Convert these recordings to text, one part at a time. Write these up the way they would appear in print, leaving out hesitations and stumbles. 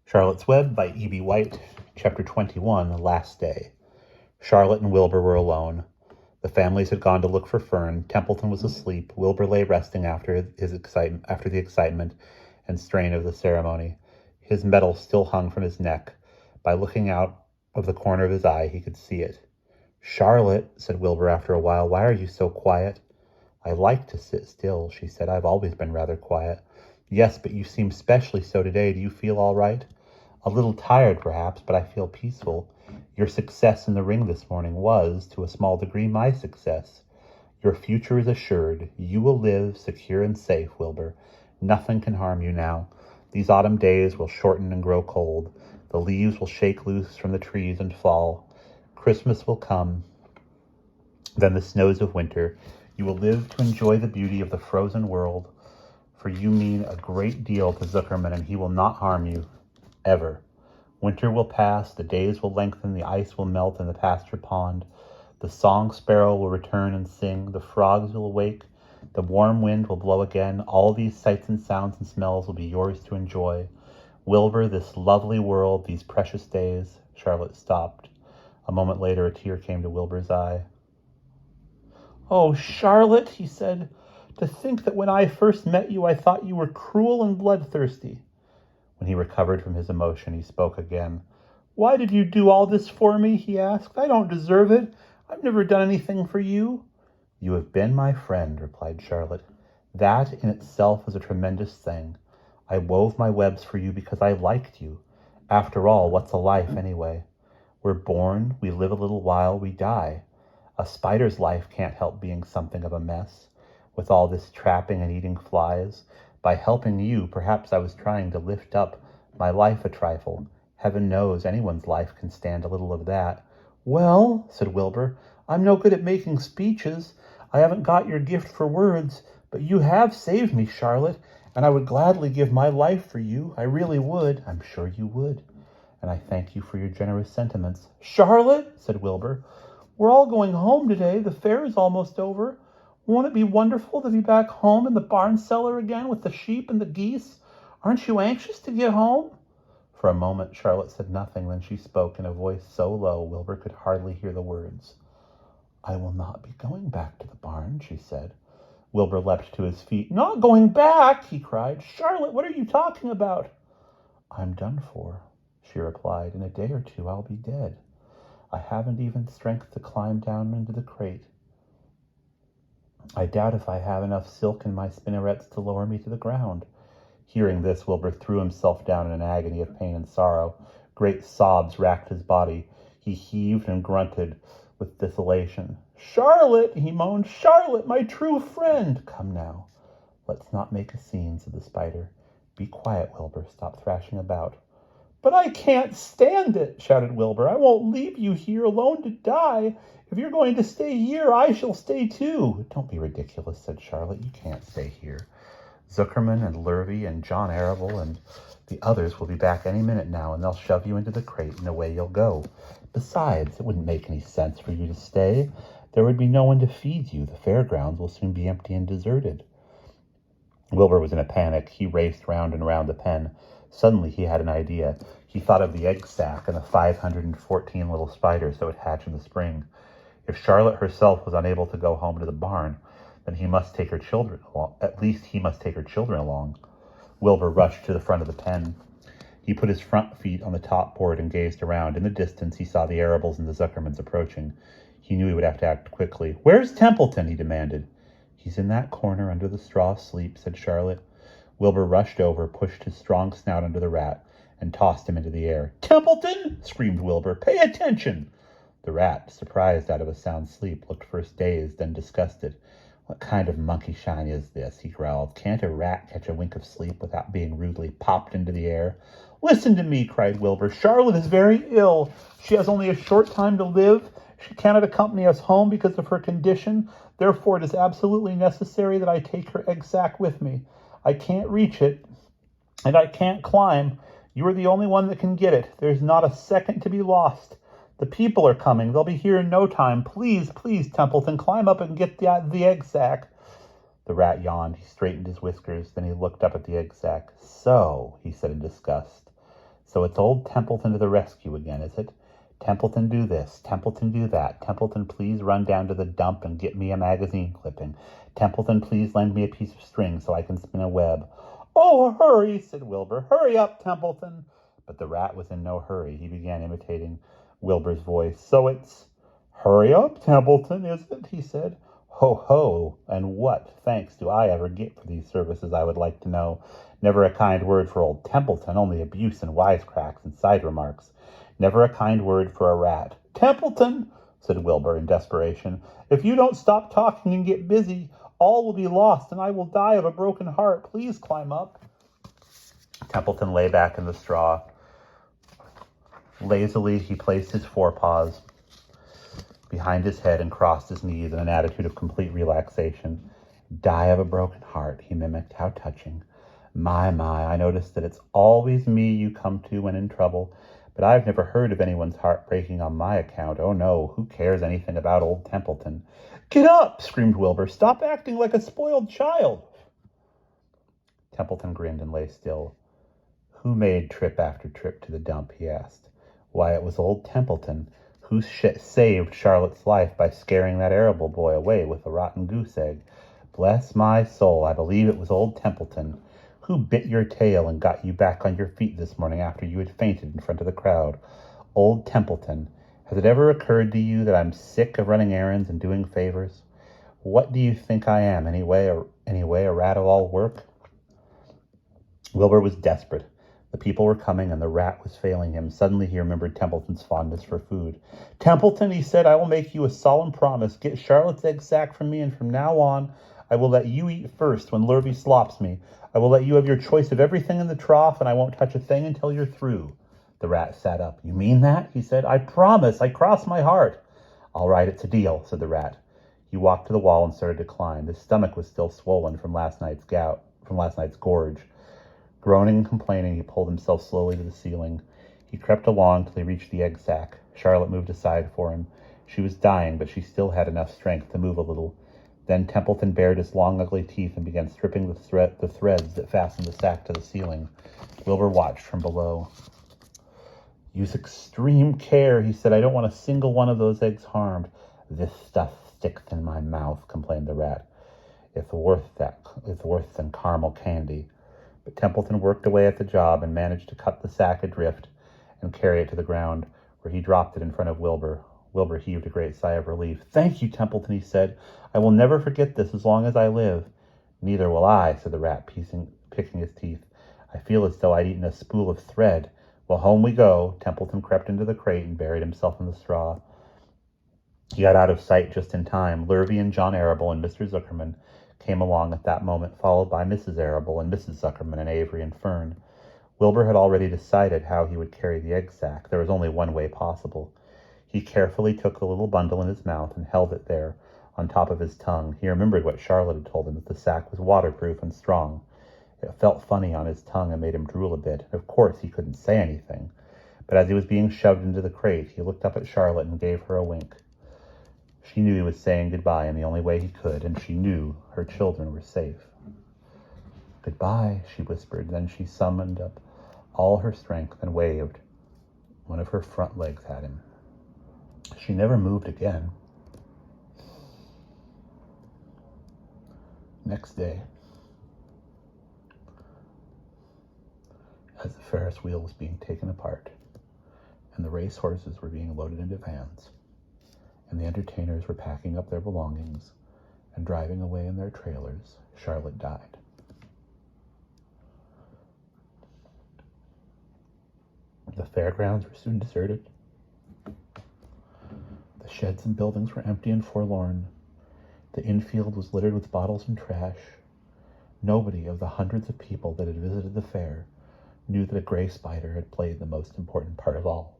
Charlotte's Web by E.B. White, Chapter 21, Last Day. Charlotte and Wilbur were alone. The families had gone to look for Fern. Templeton was asleep. Wilbur lay resting after the excitement and strain of the ceremony. His medal still hung from his neck. By looking out of the corner of his eye, he could see it. "Charlotte," said Wilbur after a while, "why are you so quiet?" "I like to sit still," she said. "I've always been rather quiet." "Yes, but you seem specially so today. Do you feel all right?" "A little tired, perhaps, but I feel peaceful. Your success in the ring this morning was, to a small degree, my success. Your future is assured. You will live secure and safe, Wilbur. Nothing can harm you now. These autumn days will shorten and grow cold. The leaves will shake loose from the trees and fall. Christmas will come, then the snows of winter. You will live to enjoy the beauty of the frozen world, for you mean a great deal to Zuckerman, and he will not harm you, ever. Winter will pass, the days will lengthen, the ice will melt in the pasture pond. The song sparrow will return and sing, the frogs will awake, the warm wind will blow again. All these sights and sounds and smells will be yours to enjoy. Wilbur, this lovely world, these precious days." Charlotte stopped. A moment later, a tear came to Wilbur's eye. "Oh, Charlotte," he said, "to think that when I first met you, I thought you were cruel and bloodthirsty." When he recovered from his emotion, he spoke again. "Why did you do all this for me?" he asked. "I don't deserve it. I've never done anything for you." "You have been my friend," replied Charlotte. "That in itself is a tremendous thing. I wove my webs for you because I liked you. After all, what's a life anyway? We're born, we live a little while, we die. A spider's life can't help being something of a mess, with all this trapping and eating flies. By helping you, perhaps I was trying to lift up my life a trifle. Heaven knows anyone's life can stand a little of that." "Well," said Wilbur, "I'm no good at making speeches. I haven't got your gift for words, but you have saved me, Charlotte, and I would gladly give my life for you. I really would." "I'm sure you would, and I thank you for your generous sentiments." "Charlotte," said Wilbur, "we're all going home today. The fair is almost over. Won't it be wonderful to be back home in the barn cellar again with the sheep and the geese? Aren't you anxious to get home?" For a moment Charlotte said nothing. Then she spoke in a voice so low Wilbur could hardly hear the words. "I will not be going back to the barn," she said. Wilbur leapt to his feet. "Not going back?" he cried. "Charlotte, what are you talking about?" "I'm done for," she replied. "In a day or two I'll be dead. I haven't even strength to climb down into the crate. I doubt if I have enough silk in my spinnerets to lower me to the ground." Hearing this, Wilbur threw himself down in an agony of pain and sorrow. Great sobs racked his body. He heaved and grunted with desolation. "Charlotte," he moaned, "Charlotte, my true friend." "Come now, let's not make a scene," said the spider. "Be quiet, Wilbur. Stop thrashing about." "But I can't stand it," shouted Wilbur. "I won't leave you here alone to die. If you're going to stay here, I shall stay too." "Don't be ridiculous," said Charlotte. "You can't stay here. Zuckerman and Lurvy and John Arable and the others will be back any minute now, and they'll shove you into the crate and away you'll go. Besides, it wouldn't make any sense for you to stay. There would be no one to feed you. The fairgrounds will soon be empty and deserted." Wilbur was in a panic. He raced round and round the pen. Suddenly he had an idea. He thought of the egg sack and the 514 little spiders that would hatch in the spring. If Charlotte herself was unable to go home to the barn, then he must take her children along. At least he must take her children along. Wilbur rushed to the front of the pen. He put his front feet on the top board and gazed around. In the distance he saw the Arables and the Zuckermans approaching. He knew he would have to act quickly. "Where's Templeton?" he demanded. "He's in that corner under the straw asleep," said Charlotte. Wilbur rushed over, pushed his strong snout under the rat, and tossed him into the air. "Templeton!" screamed Wilbur. "Pay attention!" The rat, surprised out of a sound sleep, looked first dazed, then disgusted. "What kind of monkey shine is this?" he growled. "Can't a rat catch a wink of sleep without being rudely popped into the air?" "Listen to me," cried Wilbur. "Charlotte is very ill. She has only a short time to live. She cannot accompany us home because of her condition. Therefore, it is absolutely necessary that I take her egg sack with me. I can't reach it, and I can't climb. You are the only one that can get it. There's not a second to be lost. The people are coming. They'll be here in no time. Please, please, Templeton, climb up and get the egg sack." The rat yawned. He straightened his whiskers. Then he looked up at the egg sack. "So," he said in disgust, So it's old Templeton to the rescue again, is it? Templeton, do this. Templeton, do that. Templeton, please run down to the dump and get me a magazine clipping. Templeton, please lend me a piece of string so I can spin a web. Oh, hurry, said Wilbur. Hurry up, Templeton. But the rat was in no hurry. He began imitating Wilbur's voice. So it's hurry up, Templeton, is it? He said. Ho, ho, and what thanks do I ever get for these services, I would like to know? Never a kind word for old Templeton, only abuse and wisecracks and side remarks. Never a kind word for a rat. Templeton, said Wilbur in desperation, if you don't stop talking and get busy, all will be lost and I will die of a broken heart. Please climb up. Templeton lay back in the straw. Lazily, he placed his forepaws behind his head and crossed his knees in an attitude of complete relaxation. Die of a broken heart, he mimicked. How touching. My, I notice that it's always me you come to when in trouble, but I've never heard of anyone's heart breaking on my account. Oh no, who cares anything about old Templeton? Get up, screamed Wilbur. Stop acting like a spoiled child. Templeton grinned and lay still. Who made trip after trip to the dump, he asked. Why, it was old Templeton, who saved Charlotte's life by scaring that arable boy away with a rotten goose egg. Bless my soul, I believe it was old Templeton. Who bit your tail and got you back on your feet this morning after you had fainted in front of the crowd? Old Templeton. Has it ever occurred to you that I'm sick of running errands and doing favors? What do you think I am, anyway, a rat of all work? Wilbur was desperate. The people were coming, and the rat was failing him. Suddenly he remembered Templeton's fondness for food. Templeton, he said, I will make you a solemn promise. Get Charlotte's egg sack from me, and from now on, I will let you eat first when Lurvy slops me. I will let you have your choice of everything in the trough, and I won't touch a thing until you're through. The rat sat up. You mean that? He said. I promise. I cross my heart. All right, it's a deal, said the rat. He walked to the wall and started to climb. His stomach was still swollen from last night's gorge. Groaning and complaining, he pulled himself slowly to the ceiling. He crept along till he reached the egg sack. Charlotte moved aside for him. She was dying, but she still had enough strength to move a little. Then Templeton bared his long, ugly teeth and began stripping the threads that fastened the sack to the ceiling. Wilbur watched from below. Use extreme care, he said. I don't want a single one of those eggs harmed. This stuff sticks in my mouth, complained the rat. It's worse than caramel candy. But Templeton worked away at the job and managed to cut the sack adrift and carry it to the ground, where he dropped it in front of Wilbur. Wilbur heaved a great sigh of relief. Thank you, Templeton, he said. I will never forget this as long as I live. Neither will I, said the rat, picking his teeth. I feel as though I'd eaten a spool of thread. Well, home we go. Templeton crept into the crate and buried himself in the straw. He got out of sight just in time. Lurvy and John Arable and Mr. Zuckerman came along at that moment, followed by Mrs. Arable and Mrs. Zuckerman and Avery and Fern. Wilbur had already decided how he would carry the egg sack. There was only one way possible. He carefully took the little bundle in his mouth and held it there on top of his tongue. He remembered what Charlotte had told him, that the sack was waterproof and strong. It felt funny on his tongue and made him drool a bit. Of course, he couldn't say anything. But as he was being shoved into the crate, he looked up at Charlotte and gave her a wink. She knew he was saying goodbye in the only way he could, and she knew her children were safe. Goodbye, she whispered. Then she summoned up all her strength and waved. One of her front legs at him. She never moved again. Next day, as the Ferris wheel was being taken apart, and the race horses were being loaded into vans, and the entertainers were packing up their belongings and driving away in their trailers, Charlotte died. The fairgrounds were soon deserted. The sheds and buildings were empty and forlorn. The infield was littered with bottles and trash. Nobody of the hundreds of people that had visited the fair knew that a gray spider had played the most important part of all.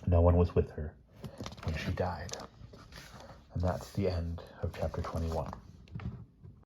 No one was with her when she died. And that's the end of chapter 21.